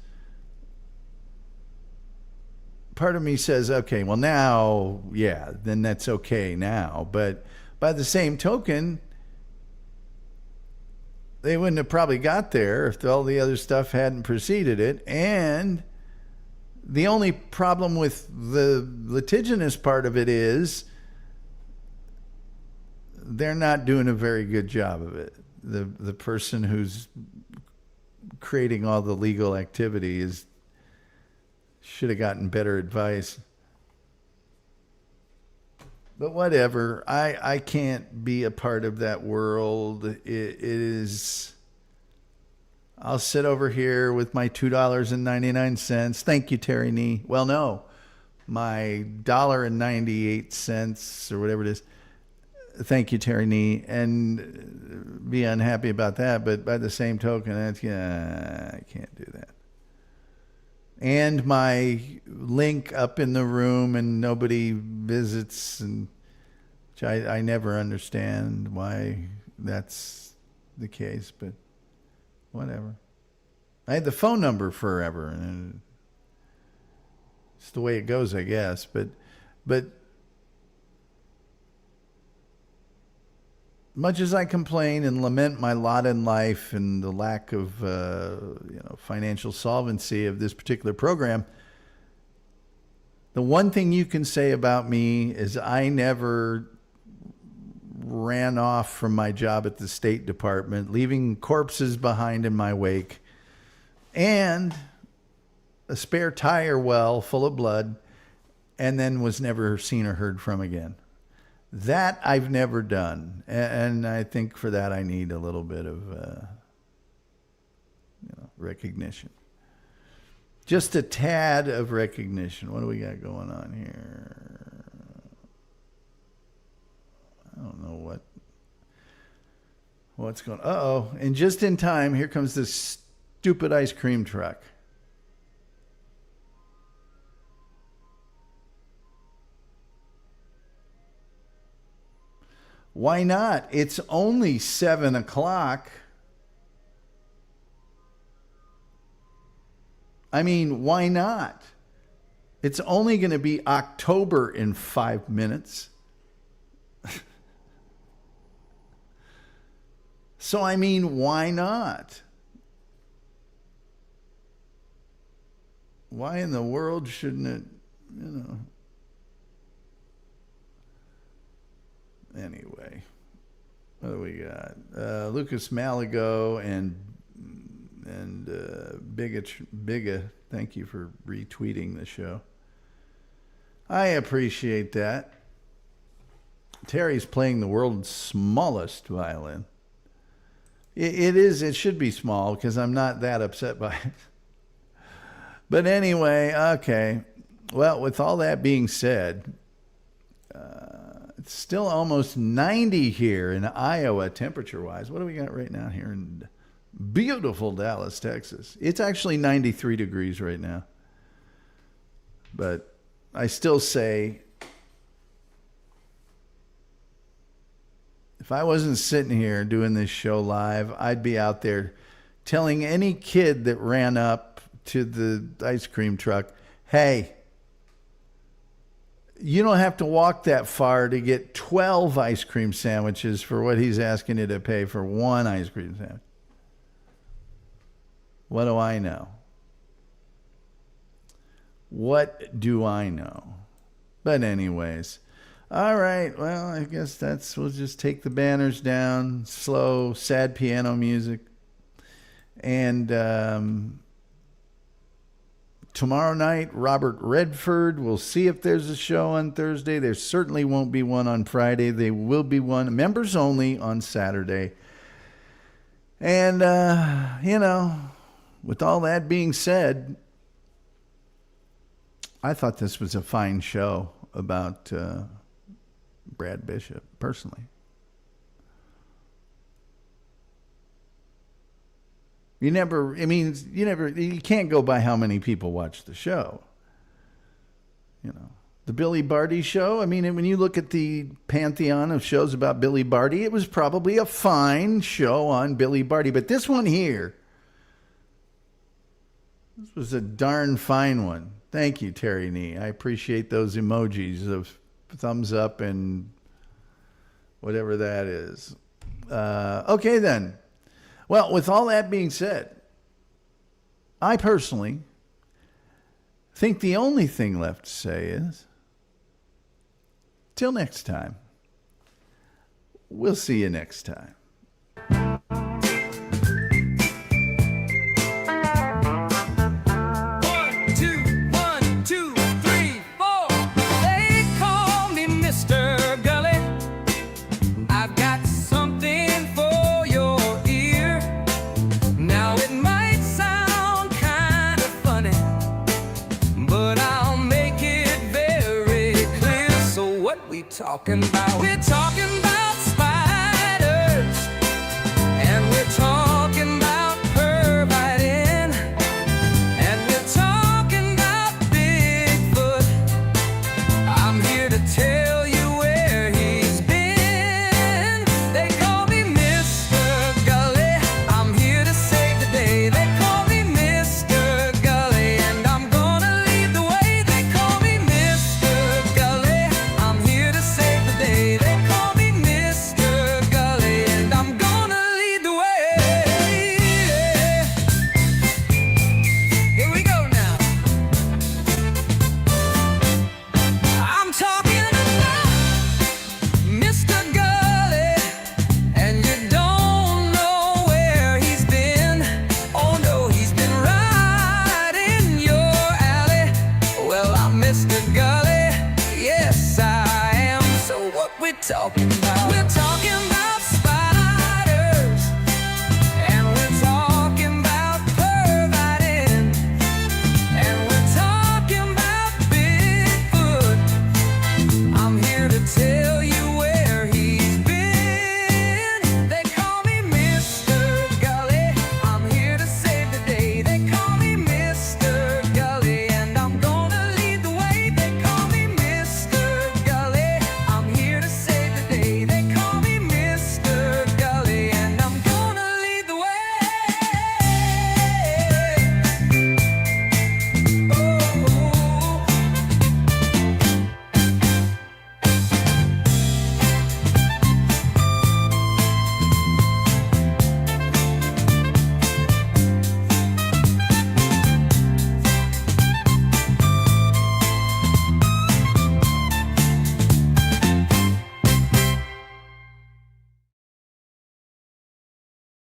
part of me says, okay, well now, yeah, then that's okay now. But by the same token, they wouldn't have probably got there if all the other stuff hadn't preceded it. And the only problem with the litigious part of it is they're not doing a very good job of it. The person who's creating all the legal activity should have gotten better advice. But whatever, I can't be a part of that world. It is... I'll sit over here with my $2.99. Thank you, Terry Nee. Well, no, my $1.98 or whatever it is. Thank you, Terry Nee, and be unhappy about that. But by the same token, I can't do that. And my link up in the room and nobody visits, and which I never understand why that's the case, but whatever. I had the phone number forever, and it's the way it goes, I guess. But much as I complain and lament my lot in life and the lack of financial solvency of this particular program, the one thing you can say about me is I never ran off from my job at the State Department, leaving corpses behind in my wake and a spare tire well full of blood, and then was never seen or heard from again. That I've never done. And I think for that I need a little bit of recognition. Just a tad of recognition. What do we got going on here? I don't know what's going on. Uh-oh. And just in time, here comes this stupid ice cream truck. Why not? It's only 7 o'clock. I mean, why not? It's only going to be October in 5 minutes. So, I mean, why not? Why in the world shouldn't it, Anyway, what do we got? Lucas Malago and Biga, thank you for retweeting the show. I appreciate that. Terry's playing the world's smallest violin. It should be small because I'm not that upset by it. But anyway, okay. Well, with all that being said, it's still almost 90 here in Iowa, temperature-wise. What do we got right now here in beautiful Dallas, Texas? It's actually 93 degrees right now. But I still say, if I wasn't sitting here doing this show live, I'd be out there telling any kid that ran up to the ice cream truck, hey, you don't have to walk that far to get 12 ice cream sandwiches for what he's asking you to pay for one ice cream sandwich. What do I know? What do I know? But anyways, all right, well, I guess we'll just take the banners down, slow, sad piano music. And tomorrow night, Robert Redford. We'll see if there's a show on Thursday. There certainly won't be one on Friday. There will be one, members only, on Saturday. And, with all that being said, I thought this was a fine show about Brad Bishop, personally. You can't go by how many people watch the show. The Billy Barty show. I mean, when you look at the pantheon of shows about Billy Barty, it was probably a fine show on Billy Barty. But this one here, this was a darn fine one. Thank you, Terry Nee. I appreciate those emojis of thumbs up and whatever that is. Okay, then. Well, with all that being said, I personally think the only thing left to say is, till next time. We'll see you next time. 1, 2, 3, 4. They call me Mr. Gulley. I've got something for your ear. Now it might sound kind of funny, but I'll make it very clear. So what we talking about? We're talking about spiders, and we're talking about pervitin', and we're talking about Bigfoot. I'm here to tell you where he's been. They call me Mr. Gulley. I'm here to save the day. They call me Mr. Gulley, and I'm gonna lead the way. They call me Mr. Gulley. I'm here to save the day. They call me Mr. Gulley, and I'm gonna lead the way. Here we go now. I'm talking about Mr. Gulley, and you don't know where he's been. Oh no, he's been right in your alley. Well, I'm Mr. Gully, yes I am. So what we talking